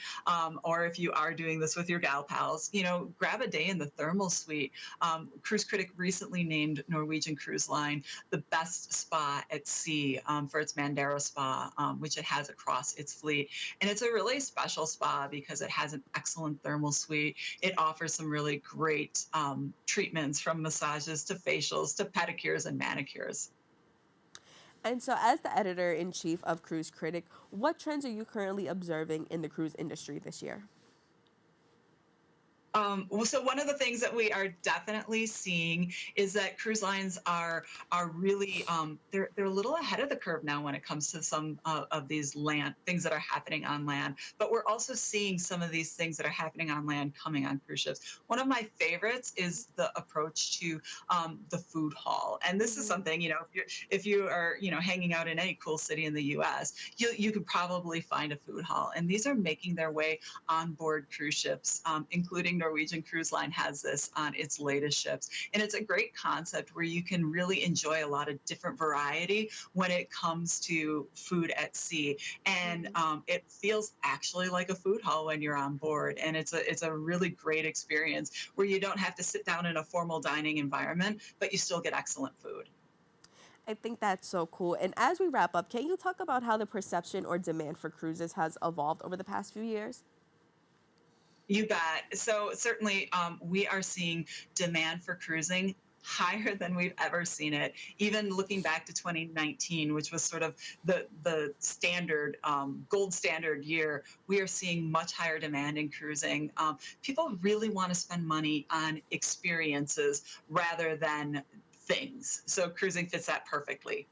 Speaker 22: Or if you are doing this with your gal pals, grab a day in the thermal suite. Cruise Critic recently named Norwegian Cruise Line the best spa at sea for its Mandara spa, which it has across its fleet. And it's a really special spa because it has an excellent thermal suite. It offers some really great treatments, from massages to facials to pedicures and manicures.
Speaker 1: And so as the editor-in-chief of Cruise Critic, what trends are you currently observing in the cruise industry this year?
Speaker 22: So one of the things that we are definitely seeing is that cruise lines are really they're a little ahead of the curve now when it comes to some of these things that are happening on land. But we're also seeing some of these things that are happening on land coming on cruise ships. One of my favorites is the approach to the food hall, and this is something if you are hanging out in any cool city in the U.S., you could probably find a food hall, and these are making their way on board cruise ships, including Norwegian Cruise Line has this on its latest ships. And it's a great concept where you can really enjoy a lot of different variety when it comes to food at sea. And it feels actually like a food hall when you're on board. And it's a really great experience where you don't have to sit down in a formal dining environment, but you still get excellent food.
Speaker 1: I think that's so cool. And as we wrap up, can you talk about how the perception or demand for cruises has evolved over the past few years?
Speaker 22: You bet. So certainly we are seeing demand for cruising higher than we've ever seen it. Even looking back to 2019, which was sort of the standard, gold standard year, we are seeing much higher demand in cruising. People really want to spend money on experiences rather than things. So cruising fits that perfectly.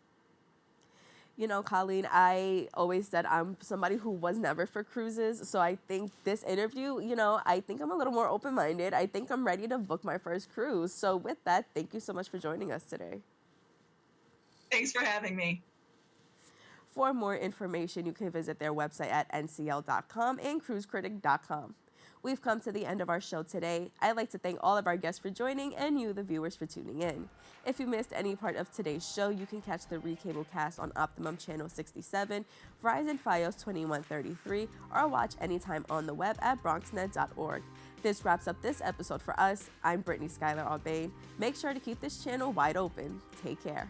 Speaker 1: Colleen, I always said I'm somebody who was never for cruises. So I think this interview, I think I'm a little more open-minded. I think I'm ready to book my first cruise. So with that, thank you so much for joining us today.
Speaker 22: Thanks for having me.
Speaker 1: For more information, you can visit their website at ncl.com and cruisecritic.com. We've come to the end of our show today. I'd like to thank all of our guests for joining and you, the viewers, for tuning in. If you missed any part of today's show, you can catch the Recable cast on Optimum Channel 67, Verizon Fios 2133, or watch anytime on the web at BronxNet.org. This wraps up this episode for us. I'm Brittany Aubain. Make sure to keep this channel wide open. Take care.